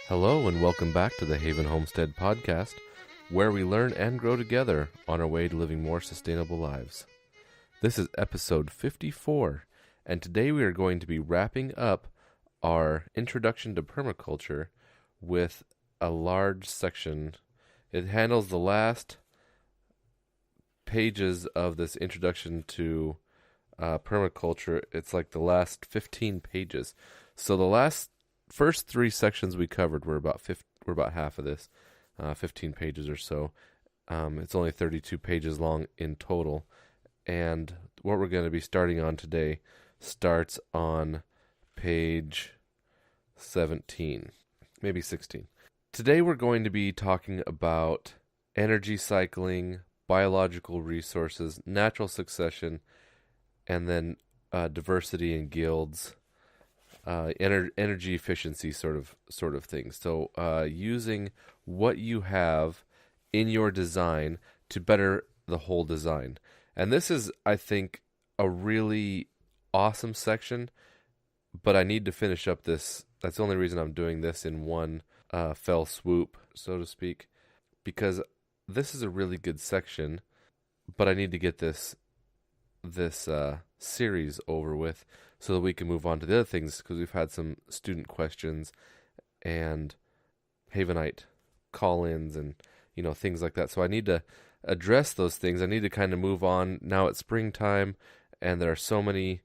Hello and welcome back to the Haven Homestead Podcast, where we learn and grow together on our way to living more sustainable lives. This is episode 54, and today we are going to be wrapping up our introduction to permaculture with a large section. It handles the last pages of this introduction to permaculture. It's like the last 15 pages. So the first three sections we covered were about half of this, 15 pages or so. It's only 32 pages long in total, and what we're going to be starting on today starts on page 17, maybe 16. Today we're going to be talking about energy cycling, biological resources, natural succession, and then diversity in guilds. Energy efficiency sort of things. So using what you have in your design to better the whole design. And this is, I think, a really awesome section, but I need to finish up this. That's the only reason I'm doing this in one fell swoop, so to speak, because this is a really good section, but I need to get this series over with so that we can move on to the other things, because we've had some student questions and Havenite call-ins and things like that. So I need to address those things. I need to kind of move on. Now it's springtime, and there are so many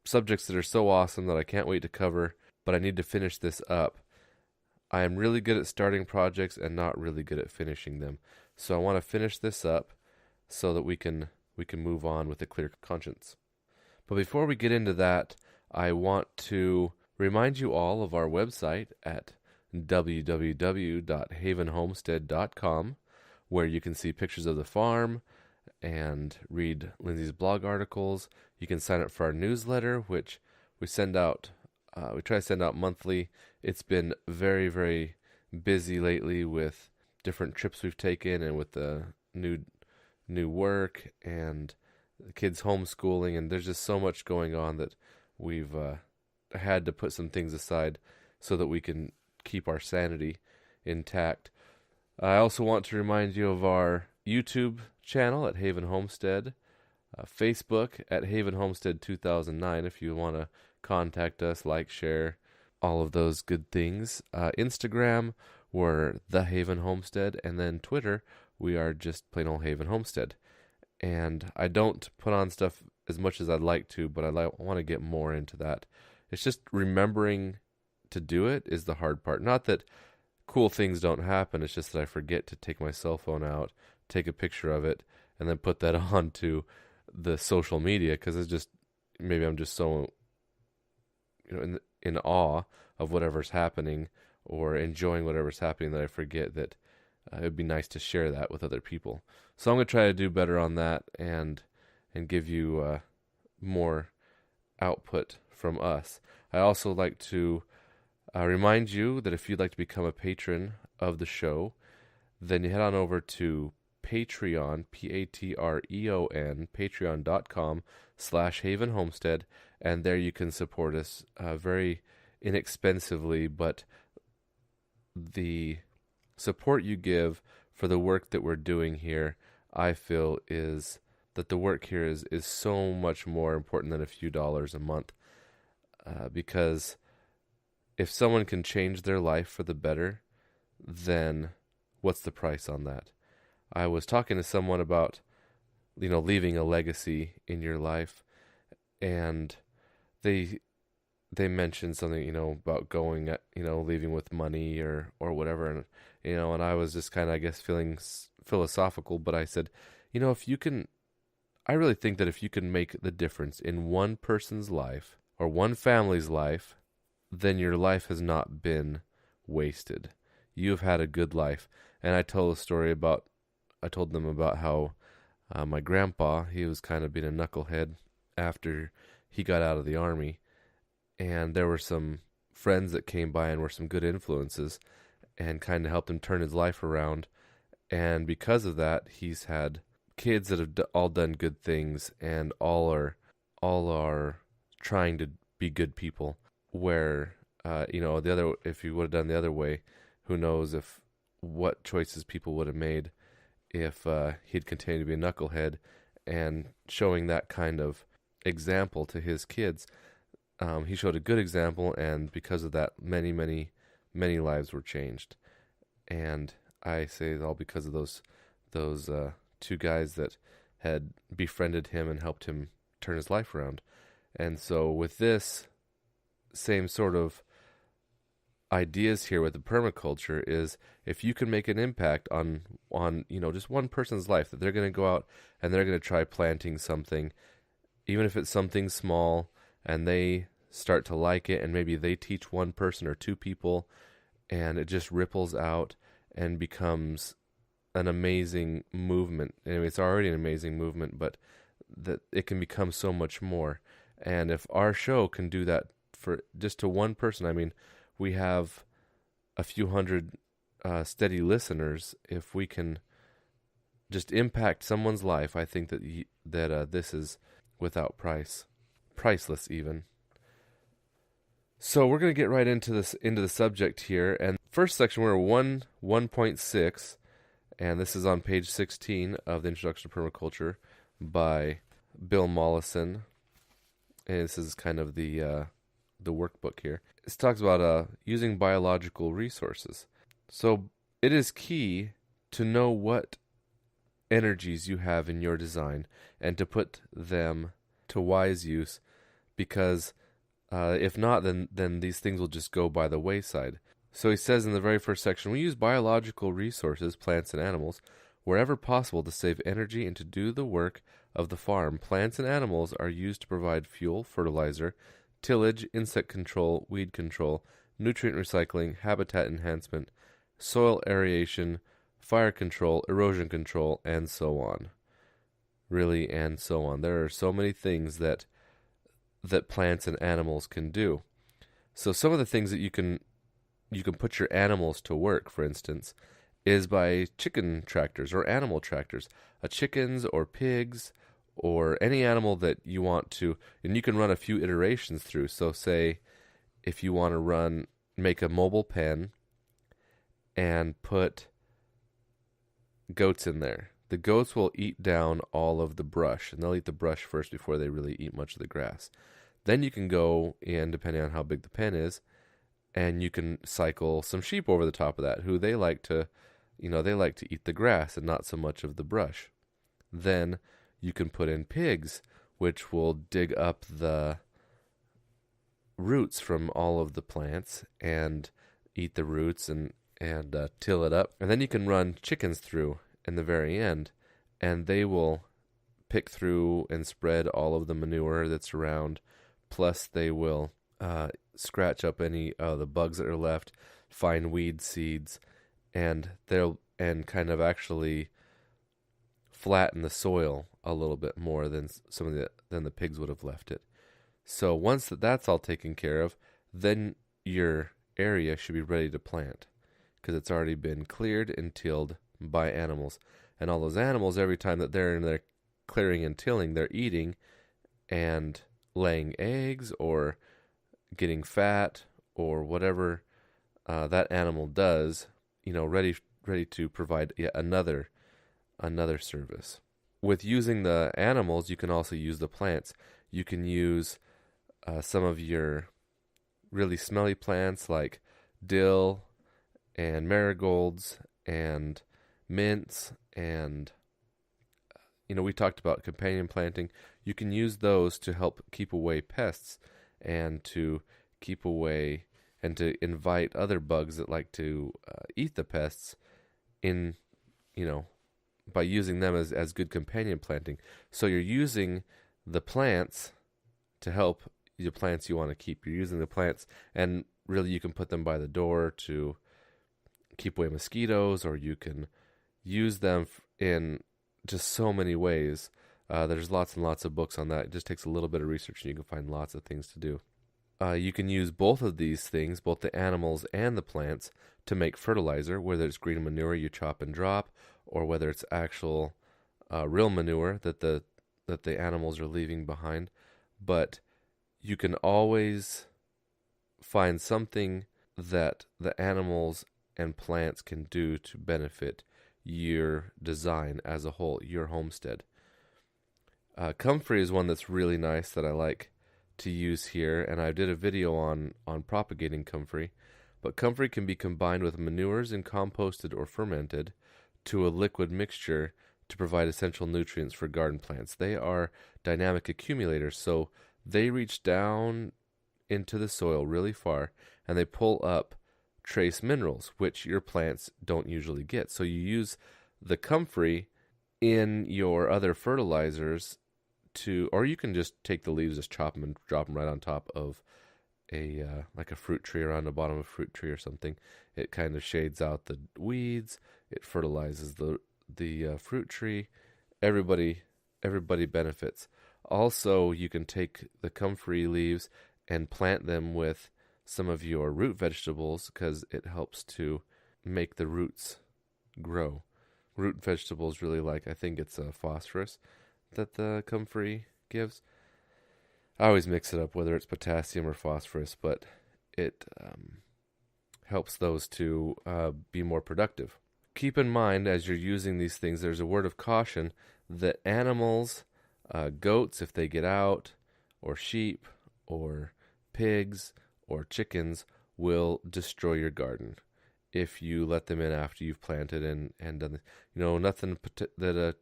subjects that are so awesome that I can't wait to cover, but I need to finish this up. I am really good at starting projects and not really good at finishing them. So I want to finish this up so that we can move on with a clear conscience. But before we get into that, I want to remind you all of our website at www.havenhomestead.com, where you can see pictures of the farm and read Lindsay's blog articles. You can sign up for our newsletter, which we send out. We try to send out monthly. It's been very, very busy lately with different trips we've taken and with the new work and the kids homeschooling, and there's just so much going on that we've had to put some things aside so that we can keep our sanity intact. I also want to remind you of our YouTube channel at Haven Homestead, Facebook at Haven Homestead 2009 if you want to contact us, like, share, all of those good things. Instagram, we're The Haven Homestead, and then Twitter, we are just plain old Haven Homestead. And I don't put on stuff as much as I'd like to, but I want to get more into that. It's just remembering to do it is the hard part. Not that cool things don't happen, it's just that I forget to take my cell phone out, take a picture of it, and then put that onto the social media, because it's just, maybe I'm just so in awe of whatever's happening or enjoying whatever's happening that I forget that it would be nice to share that with other people. So I'm going to try to do better on that and give you more output from us. I also like to remind you that if you'd like to become a patron of the show, then you head on over to Patreon, Patreon, patreon.com/Haven Homestead, and there you can support us very inexpensively, but the support you give for the work that we're doing here, I feel is that the work here is so much more important than a few dollars a month, because if someone can change their life for the better, then what's the price on that? I was talking to someone about leaving a legacy in your life, and they mentioned something about going leaving with money or whatever, and and I was just kind of, I guess, feeling philosophical, but I said, I really think that if you can make the difference in one person's life or one family's life, then your life has not been wasted. You've had a good life. And I told them about how my grandpa, he was kind of being a knucklehead after he got out of the Army, and there were some friends that came by and were some good influences and kind of helped him turn his life around. And because of that, he's had kids that have all done good things, and all are trying to be good people. Where if you would have done the other way, who knows what choices people would have made if he'd continued to be a knucklehead. And showing that kind of example to his kids, he showed a good example, and because of that, many, many, many lives were changed. And I say it all because of those two guys that had befriended him and helped him turn his life around. And so with this same sort of ideas here with the permaculture is, if you can make an impact on just one person's life, that they're going to go out and they're going to try planting something, even if it's something small, and they start to like it, and maybe they teach one person or two people, and it just ripples out and becomes an amazing movement. Anyway, it's already an amazing movement, but that it can become so much more. And if our show can do that for just to one person, I mean, we have a few hundred steady listeners. If we can just impact someone's life, I think that this is without priceless even. So we're going to get right into the subject here. And first section, we're 1.6, and this is on page 16 of the Introduction to Permaculture by Bill Mollison. And this is kind of the workbook here. It talks about using biological resources. So it is key to know what energies you have in your design and to put them to wise use, because if not, then these things will just go by the wayside. So he says in the very first section, we use biological resources, plants and animals, wherever possible to save energy and to do the work of the farm. Plants and animals are used to provide fuel, fertilizer, tillage, insect control, weed control, nutrient recycling, habitat enhancement, soil aeration, fire control, erosion control, and so on. Really, and so on. There are so many things that plants and animals can do. So some of the things that you can put your animals to work, for instance, is by chicken tractors or animal tractors. Chickens or pigs or any animal that you want to, and you can run a few iterations through. So say if you want to make a mobile pen and put goats in there. The goats will eat down all of the brush, and they'll eat the brush first before they really eat much of the grass. Then you can go in, depending on how big the pen is, and you can cycle some sheep over the top of that, who they like to eat the grass and not so much of the brush. Then you can put in pigs, which will dig up the roots from all of the plants and eat the roots and till it up. And then you can run chickens through in the very end, and they will pick through and spread all of the manure that's around. Plus, they will scratch up any the bugs that are left, find weed seeds, and kind of actually flatten the soil a little bit more than than the pigs would have left it. So once that's all taken care of, then your area should be ready to plant, because it's already been cleared and tilled by animals. And all those animals, every time that they're in there clearing and tilling, they're eating and laying eggs or getting fat or whatever that animal does, ready to provide yet another service. With using the animals, you can also use the plants. You can use some of your really smelly plants like dill and marigolds and mints, and we talked about companion planting. You can use those to help keep away pests and to keep away and to invite other bugs that like to eat the pests in, by using them as good companion planting. So you're using the plants to help the plants you want to keep. You're using the plants, and really you can put them by the door to keep away mosquitoes, or you can use them in just so many ways. There's lots and lots of books on that. It just takes a little bit of research, and you can find lots of things to do. You can use both of these things, both the animals and the plants, to make fertilizer, whether it's green manure you chop and drop, or whether it's actual real manure that the animals are leaving behind. But you can always find something that the animals and plants can do to benefit your design as a whole, your homestead. Comfrey is one that's really nice that I like to use here, and I did a video on propagating comfrey. But comfrey can be combined with manures and composted or fermented to a liquid mixture to provide essential nutrients for garden plants. They are dynamic accumulators, so they reach down into the soil really far and they pull up trace minerals, which your plants don't usually get. So you use the comfrey in your other fertilizers or you can just take the leaves, just chop them and drop them right on top of like a fruit tree, or on the bottom of a fruit tree or something. It kind of shades out the weeds. It fertilizes the fruit tree. Everybody benefits. Also, you can take the comfrey leaves and plant them with some of your root vegetables because it helps to make the roots grow. Root vegetables really like, I think it's phosphorus that the comfrey gives. I always mix it up whether it's potassium or phosphorus, but it helps those to be more productive. Keep in mind as you're using these things, there's a word of caution that animals, goats if they get out, or sheep, or pigs, or chickens will destroy your garden if you let them in after you've planted and done. Nothing that a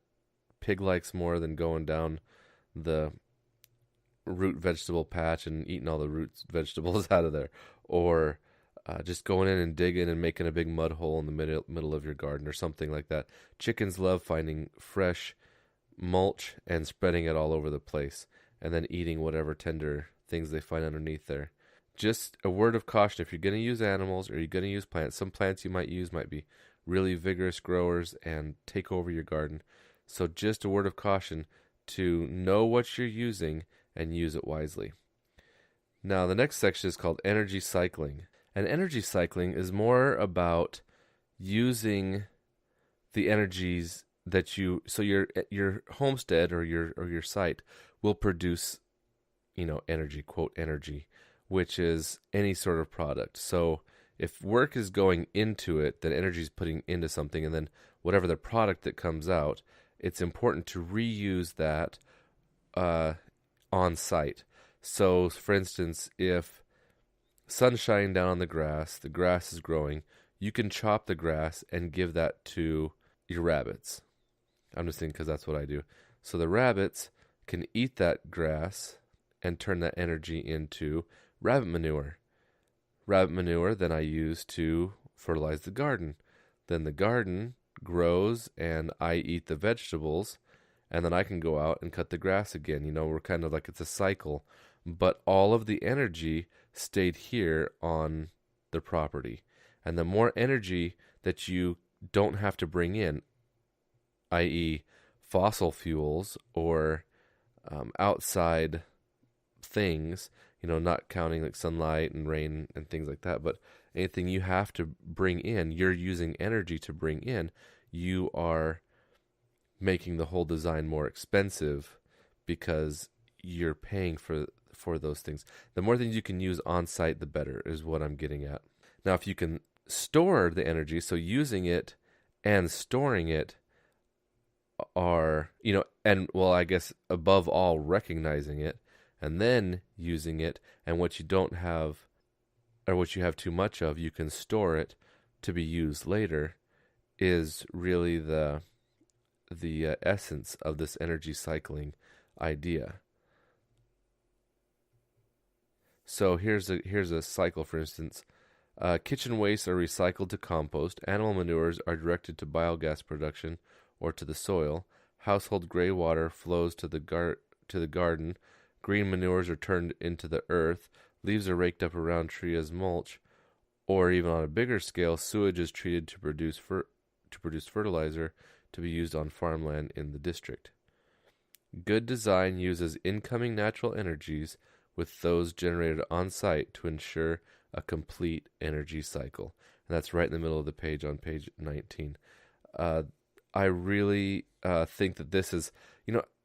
pig likes more than going down the root vegetable patch and eating all the root vegetables out of there, or just going in and digging and making a big mud hole in the middle of your garden or something like that. Chickens love finding fresh mulch and spreading it all over the place and then eating whatever tender things they find underneath there. Just a word of caution, if you're going to use animals or you're going to use plants, some plants you might use might be really vigorous growers and take over your garden. So just a word of caution to know what you're using and use it wisely. Now, the next section is called energy cycling. And energy cycling is more about using the energies that so your homestead or your site will produce, energy, quote energy, which is any sort of product. So if work is going into it, then energy is putting into something, and then whatever the product that comes out, it's important to reuse that on site. So, for instance, if sun's shining down on the grass is growing, you can chop the grass and give that to your rabbits. I'm just thinking because that's what I do. So the rabbits can eat that grass and turn that energy into rabbit manure. Rabbit manure then I use to fertilize the garden. Then the garden grows and I eat the vegetables, and then I can go out and cut the grass again. We're kind of like, it's a cycle, but all of the energy stayed here on the property. And the more energy that you don't have to bring in, i.e. fossil fuels or outside things, not counting like sunlight and rain and things like that, but anything you have to bring in, you're using energy to bring in, you are making the whole design more expensive because you're paying for those things. The more things you can use on site, the better, is what I'm getting at. Now, if you can store the energy, so using it and storing it are, I guess above all, recognizing it and then using it, and what you don't have or what you have too much of, you can store it to be used later, is really the essence of this energy cycling idea. So here's a cycle, for instance. Kitchen wastes are recycled to compost. Animal manures are directed to biogas production or to the soil. Household gray water flows to the garden. Green manures are turned into the earth. Leaves are raked up around tree as mulch. Or even on a bigger scale, sewage is treated to produce fertilizer to be used on farmland in the district. Good design uses incoming natural energies with those generated on site to ensure a complete energy cycle. And that's right in the middle of the page on page 19. I really think that this is,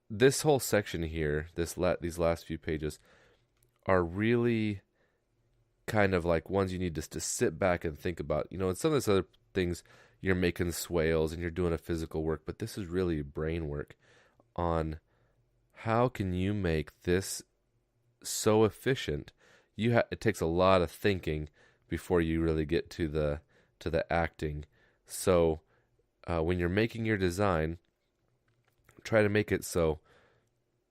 this whole section here, these last few pages are really kind of like ones you need to sit back and think about. And some of these other things, you're making swales and you're doing a physical work, but this is really brain work on how can you make this so efficient. It takes a lot of thinking before you really get to the acting. So when you're making your design, try to make it so,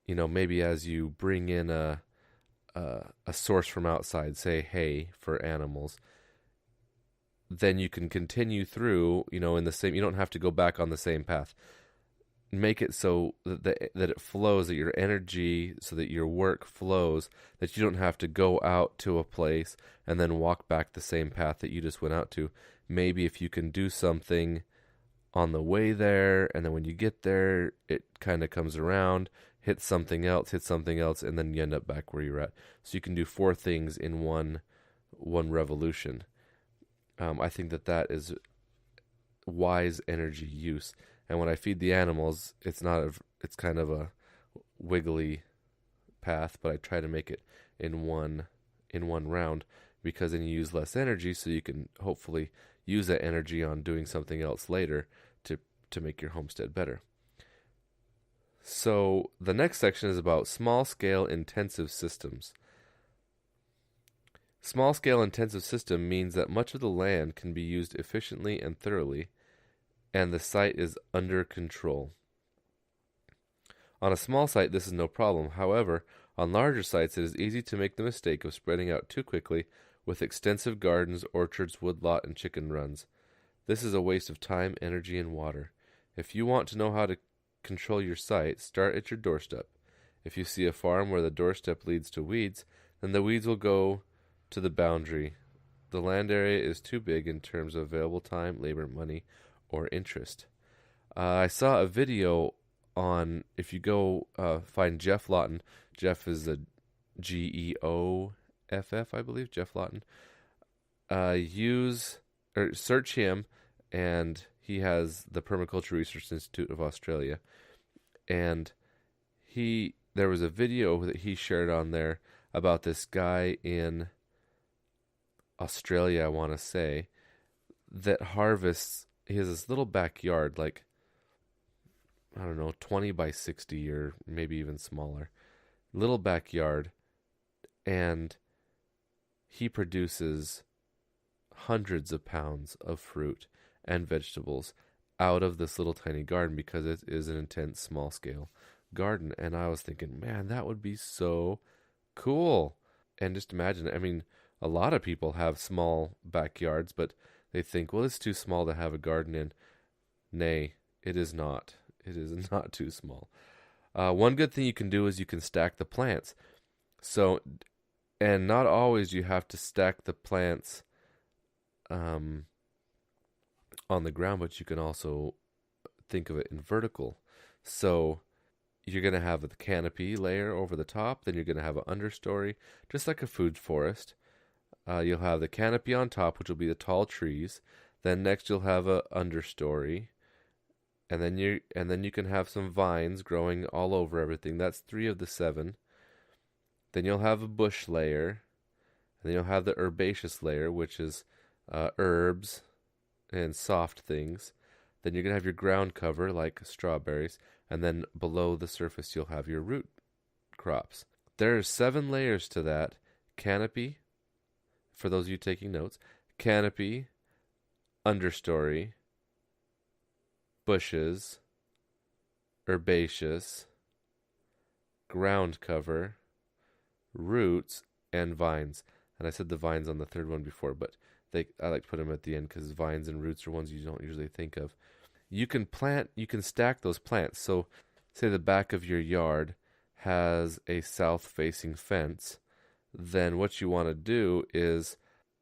maybe as you bring in a source from outside, say hay for animals, then you can continue through, in the same, you don't have to go back on the same path. Make it so that it flows, that your energy, so that your work flows, that you don't have to go out to a place and then walk back the same path that you just went out to. Maybe if you can do something on the way there, and then when you get there, it kind of comes around, hits something else, and then you end up back where you're at. So you can do 4 things in one revolution. I think that is wise energy use. And when I feed the animals, it's kind of a wiggly path, but I try to make it in one round, because then you use less energy, so you can hopefully use that energy on doing something else later to make your homestead better. So the next section is about small-scale intensive systems. Small-scale intensive system means that much of the land can be used efficiently and thoroughly, and the site is under control. On a small site, this is no problem. However, on larger sites, it is easy to make the mistake of spreading out too quickly with extensive gardens, orchards, woodlot, and chicken runs. This is a waste of time, energy, and water. If you want to know how to control your site, start at your doorstep. If you see a farm where the doorstep leads to weeds, then the weeds will go to the boundary. The land area is too big in terms of available time, labor, money, or interest. I saw a video on, if you go find Jeff Lawton. Jeff is a Geoff, I believe, Jeff Lawton. Search him, and he has the Permaculture Research Institute of Australia, and there was a video that he shared on there about this guy in Australia, I want to say, that harvests. He has this little backyard, like, I don't know, 20 by 60 or maybe even smaller. Little backyard, and he produces hundreds of pounds of fruit and vegetables out of this little tiny garden, because it is an intense small-scale garden. And I was thinking, man, that would be so cool. And just imagine, I mean, a lot of people have small backyards, but they think, well, it's too small to have a garden in. Nay, it is not. It is not too small. One good thing you can do is you can stack the plants. So, and not always you have to stack the plants on the ground, but you can also think of it in vertical. So you're going to have the canopy layer over the top, then you're going to have an understory, just like a food forest. You'll have the canopy on top, which will be the tall trees. Then next you'll have a understory, and then you can have some vines growing all over everything. That's 3 of the 7. Then you'll have a bush layer, and then you'll have the herbaceous layer, which is herbs and soft things. Then you're gonna have your ground cover like strawberries, and then below the surface you'll have your root crops. There are 7 layers to that canopy. For those of you taking notes, canopy, understory, bushes, herbaceous, ground cover, roots, and vines. And I said the vines on the 3rd one before, but I like to put them at the end because vines and roots are ones you don't usually think of. You can stack those plants. So say the back of your yard has a south-facing fence. Then what you want to do is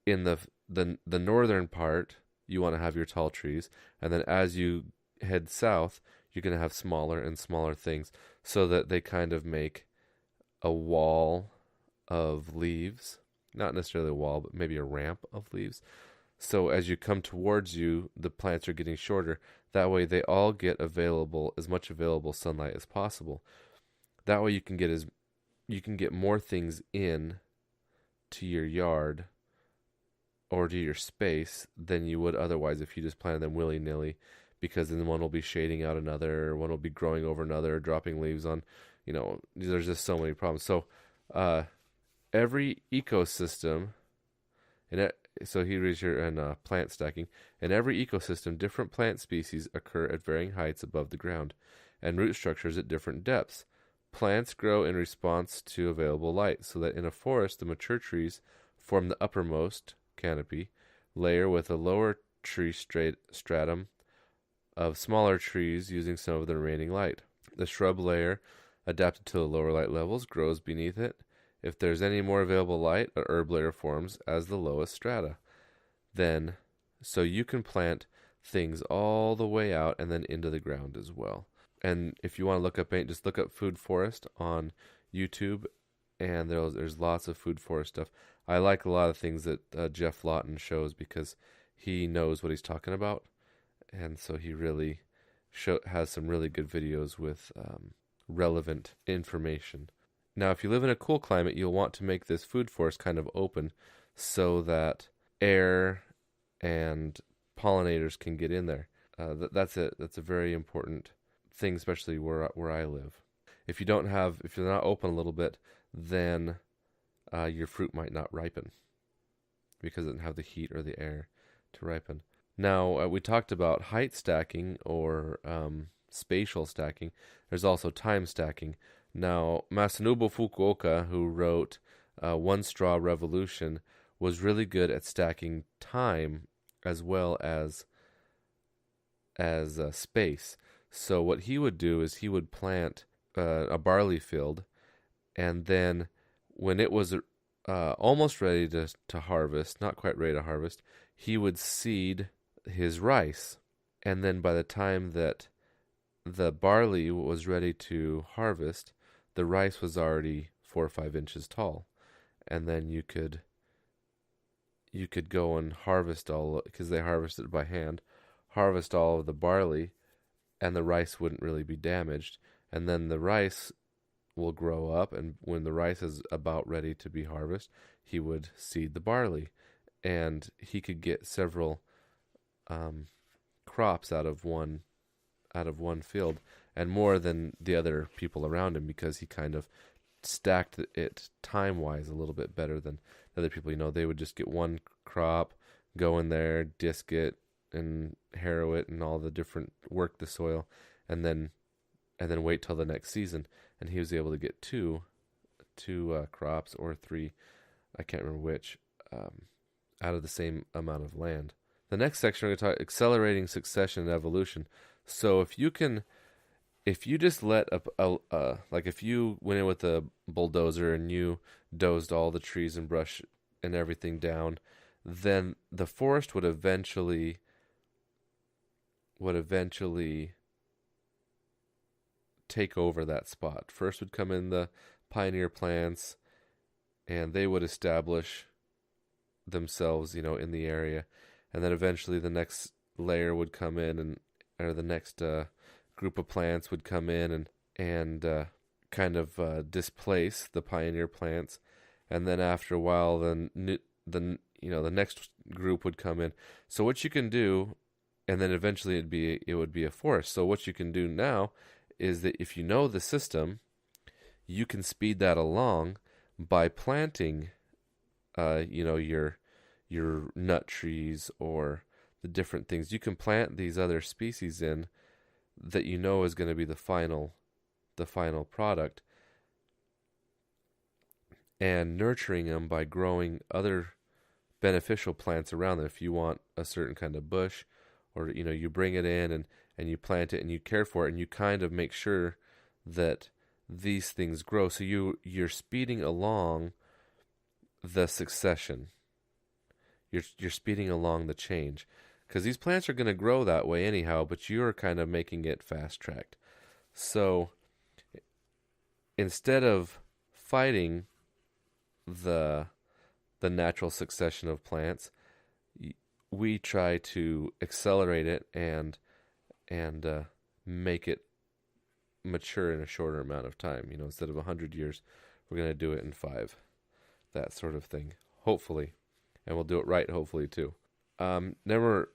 in the northern part, you want to have your tall trees, and then as you head south, you're going to have smaller and smaller things, so that they kind of make a wall of leaves. Not necessarily a wall, but maybe a ramp of leaves. So as you come towards you, the plants are getting shorter. That way they all get as much available sunlight as possible. That way you can get more things in to your yard or to your space than you would otherwise if you just planted them willy-nilly, because then one will be shading out another, one will be growing over another, dropping leaves on, there's just so many problems. So every ecosystem, so he reads here in plant stacking, in every ecosystem, different plant species occur at varying heights above the ground, and root structures at different depths. Plants grow in response to available light, so that in a forest, the mature trees form the uppermost canopy layer with a lower tree stratum of smaller trees using some of the remaining light. The shrub layer, adapted to the lower light levels, grows beneath it. If there's any more available light, a herb layer forms as the lowest strata. So you can plant things all the way out and then into the ground as well. And if you want to look up paint, just look up food forest on YouTube, and there's lots of food forest stuff. I like a lot of things that Jeff Lawton shows because he knows what he's talking about, and so he really has some really good videos with relevant information. Now, if you live in a cool climate, you'll want to make this food forest kind of open so that air and pollinators can get in there. That's a very important thing, especially where I live. If you're not open a little bit, then your fruit might not ripen because it doesn't have the heat or the air to ripen. Now, we talked about height stacking or spatial stacking. There's also time stacking. Now, Masanobu Fukuoka, who wrote One Straw Revolution, was really good at stacking time as well as space. So what he would do is he would plant a barley field, and then when it was almost ready to harvest, not quite ready to harvest, he would seed his rice. And then by the time that the barley was ready to harvest, the rice was already 4 or 5 inches tall. And then you could go and harvest because they harvested by hand, harvest all of the barley, and the rice wouldn't really be damaged. And then the rice will grow up, and when the rice is about ready to be harvested, he would seed the barley, and he could get several crops out of one field, and more than the other people around him, because he kind of stacked it time-wise a little bit better than the other people. They would just get one crop, go in there, disc it, and harrow it, and all the different work the soil, and then wait till the next season. And he was able to get two crops or 3, I can't remember which, out of the same amount of land. The next section we're going to talk accelerating succession and evolution. So if you just let like if you went in with a bulldozer and you dozed all the trees and brush and everything down, then the forest would eventually take over that spot. First would come in the pioneer plants, and they would establish themselves, in the area, and then eventually the next layer would come in, or the next group of plants would come in and kind of displace the pioneer plants, and then after a while, the next group would come in. So what you can do, and then eventually it would be a forest. So what you can do now is that if you know the system, you can speed that along by planting, your nut trees or the different things. You can plant these other species in that is going to be the final product, and nurturing them by growing other beneficial plants around them. If you want a certain kind of bush, or you bring it in and you plant it and you care for it, and you kind of make sure that these things grow. So you're speeding along the succession. You're speeding along the change, because these plants are going to grow that way anyhow, but you're kind of making it fast-tracked. So instead of fighting the natural succession of plants, we try to accelerate it and make it mature in a shorter amount of time. Instead of 100 years, we're going to do it in 5. That sort of thing, hopefully. and we'll do it right, hopefully, too. We're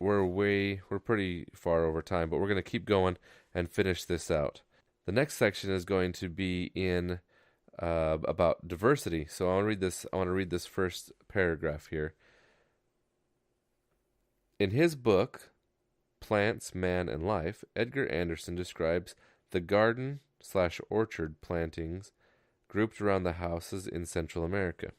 pretty far over time, but we're going to keep going and finish this out. The next section is going to be in about diversity. So I want to read this. I want to read this first paragraph here. In his book, Plants, Man, and Life, Edgar Anderson describes the garden/orchard plantings grouped around the houses in Central America.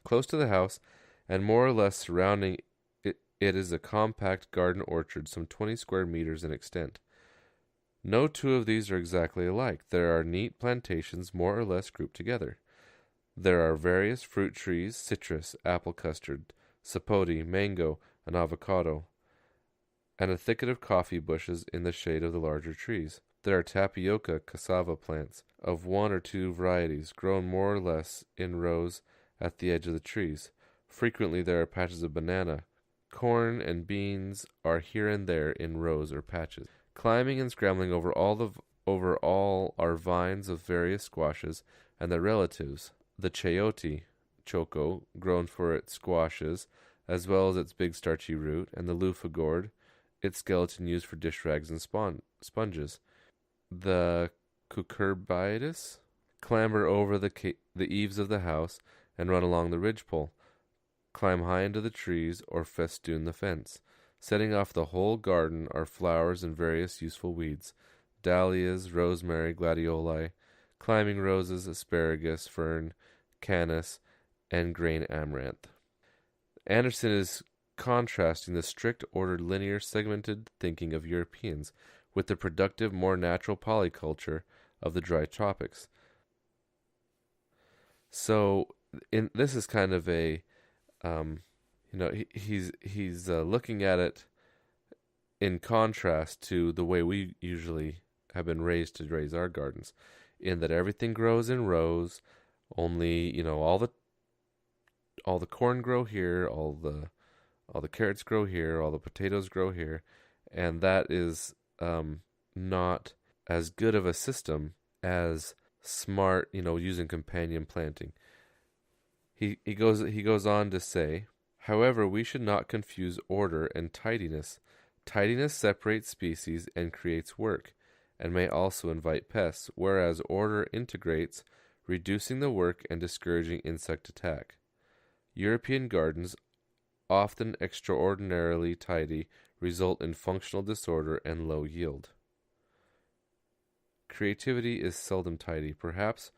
Close to the house, and more or less surrounding it, it is a compact garden orchard, some 20 square meters in extent. No two of these are exactly alike. There are neat plantations more or less grouped together. There are various fruit trees, citrus, apple custard, sapote, mango, and avocado, and a thicket of coffee bushes in the shade of the larger trees. There are tapioca cassava plants of one or two varieties, grown more or less in rows at the edge of the trees. Frequently there are patches of banana. Corn and beans are here and there in rows or patches. Climbing and scrambling over all are vines of various squashes and their relatives, the chayote, choco, grown for its squashes, as well as its big starchy root, and the loofah gourd, its skeleton used for dish rags and sponges. The cucurbitacea clamber over the eaves of the house and run along the ridgepole, climb high into the trees, or festoon the fence. Setting off the whole garden are flowers and various useful weeds, dahlias, rosemary, gladioli, climbing roses, asparagus, fern, canis, and grain amaranth. Anderson is contrasting the strict, ordered, linear, segmented thinking of Europeans with the productive, more natural polyculture of the dry tropics. So, this is kind of a he's looking at it in contrast to the way we usually have been raised to raise our gardens, in that everything grows in rows. Only all the corn grow here, all the carrots grow here, all the potatoes grow here, and that is not as good of a system as smart, using companion planting. He goes on to say, however, we should not confuse order and tidiness. Tidiness separates species and creates work, and may also invite pests, whereas order integrates, reducing the work and discouraging insect attack. European gardens, often extraordinarily tidy, result in functional disorder and low yield. Creativity is seldom tidy. Perhaps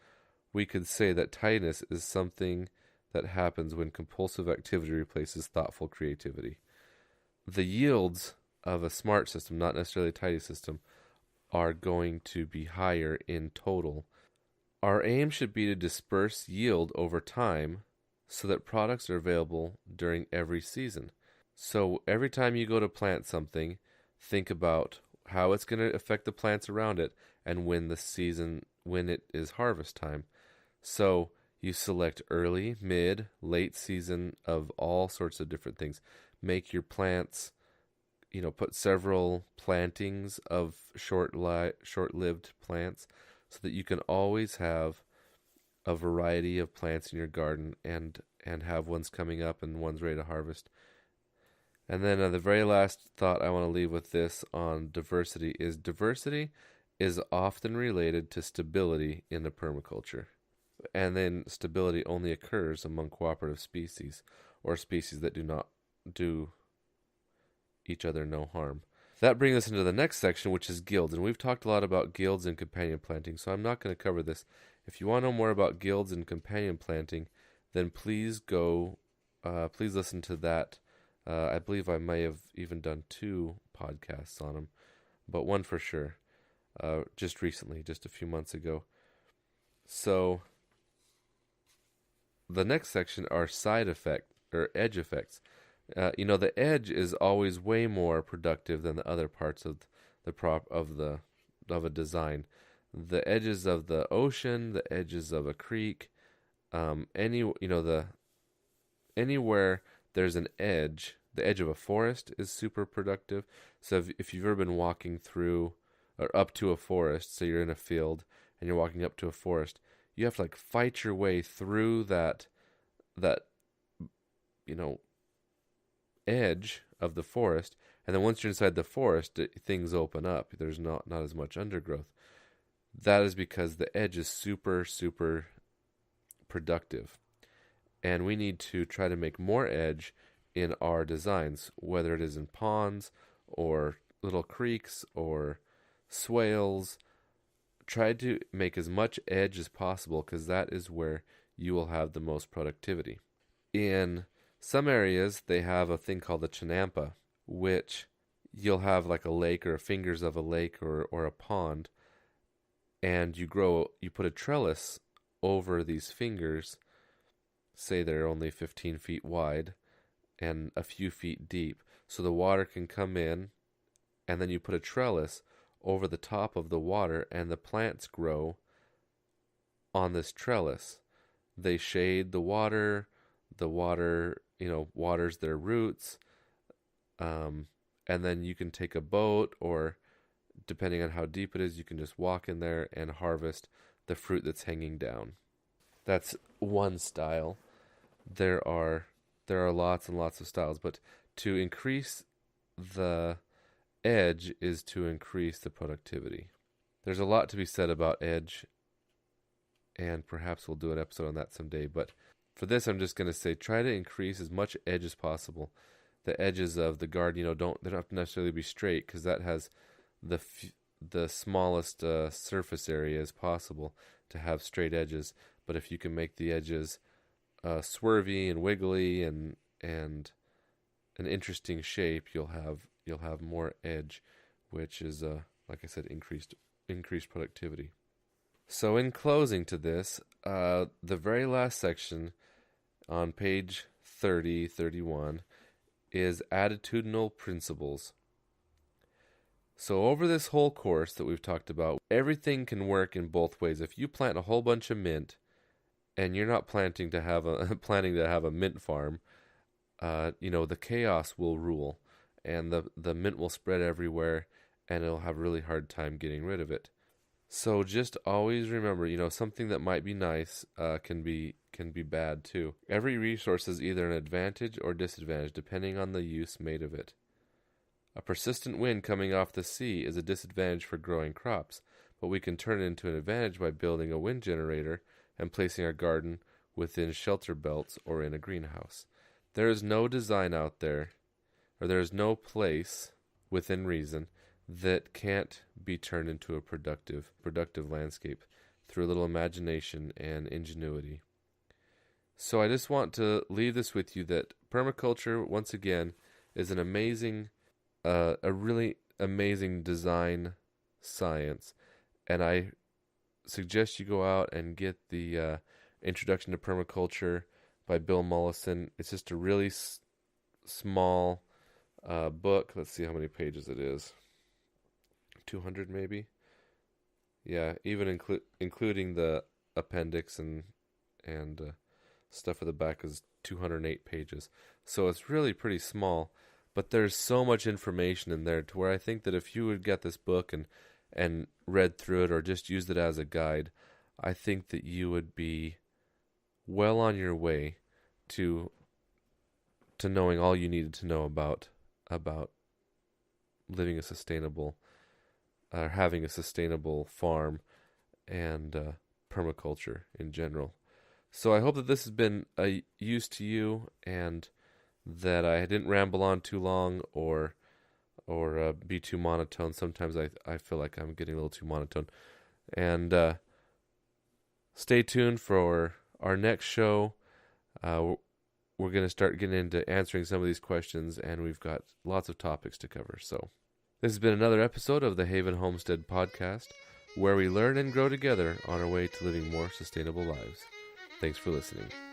we could say that tidiness is something that happens when compulsive activity replaces thoughtful creativity. The yields of a smart system, not necessarily a tidy system, are going to be higher in total. Our aim should be to disperse yield over time so that products are available during every season. So every time you go to plant something, think about how it's going to affect the plants around it and when it is harvest time. So you select early, mid, late season of all sorts of different things. Make your plants, put several plantings of short-lived plants so that you can always have a variety of plants in your garden and have ones coming up and ones ready to harvest. And then the very last thought I want to leave with this on diversity is often related to stability in the permaculture. And then stability only occurs among cooperative species, or species that do not do each other no harm. That brings us into the next section, which is guilds. And we've talked a lot about guilds and companion planting, so I'm not going to cover this. If you want to know more about guilds and companion planting, then please listen to that. I believe I may have even done 2 podcasts on them, but one for sure, just recently, just a few months ago. So the next section are side effect or edge effects. The edge is always way more productive than the other parts of a design. The edges of the ocean, the edges of a creek, anywhere there's an edge. The edge of a forest is super productive. So if you've ever been walking through or up to a forest, so you're in a field and you're walking up to a forest, you have to fight your way through that edge of the forest, and then once you're inside the forest, things open up. There's not as much undergrowth. That is because the edge is super, super productive. And we need to try to make more edge in our designs, whether it is in ponds or little creeks or swales. Try to make as much edge as possible, because that is where you will have the most productivity. In some areas, they have a thing called the Chinampa, which you'll have like a lake or fingers of a lake or a pond, and you put a trellis over these fingers. Say they're only 15 feet wide and a few feet deep, so the water can come in, and then you put a trellis over the top of the water, and the plants grow on this trellis. They shade the water waters their roots, and then you can take a boat, or depending on how deep it is, you can just walk in there and harvest the fruit that's hanging down. That's one style. There are lots and lots of styles, but to increase the edge is to increase the productivity. There's a lot to be said about edge, and perhaps we'll do an episode on that someday, but for this I'm just going to say try to increase as much edge as possible. The edges of the garden, they don't have to necessarily be straight, because that has the smallest surface area as possible to have straight edges. But if you can make the edges swervy and wiggly and an interesting shape, you'll have more edge, which is like I said, increased productivity. So in closing to this, the very last section on page 31 is attitudinal principles. So over this whole course that we've talked about, everything can work in both ways. If you plant a whole bunch of mint, and you're not planning to have a mint farm, the chaos will rule, and the mint will spread everywhere, and it'll have a really hard time getting rid of it. So just always remember, something that might be nice can be bad too. Every resource is either an advantage or disadvantage depending on the use made of it. A persistent wind coming off the sea is a disadvantage for growing crops, but we can turn it into an advantage by building a wind generator and placing our garden within shelter belts or in a greenhouse. There is no design out there, or there is no place within reason that can't be turned into a productive landscape through a little imagination and ingenuity. So I just want to leave this with you, that permaculture, once again, is an amazing, a really amazing design science, and I suggest you go out and get the Introduction to Permaculture by Bill Mollison. It's just a really small book. Let's see how many pages it is. 200 maybe? Yeah, even including the appendix and stuff at the back is 208 pages. So it's really pretty small, but there's so much information in there to where I think that if you would get this book and read through it or just used it as a guide, I think that you would be well on your way to knowing all you needed to know about living a sustainable, or having a sustainable farm and permaculture in general. So I hope that this has been a use to you, and that I didn't ramble on too long or be too monotone. Sometimes I feel like I'm getting a little too monotone. And stay tuned for our next show. We're going to start getting into answering some of these questions, and we've got lots of topics to cover. So this has been another episode of the Haven Homestead Podcast, where we learn and grow together on our way to living more sustainable lives. Thanks for listening.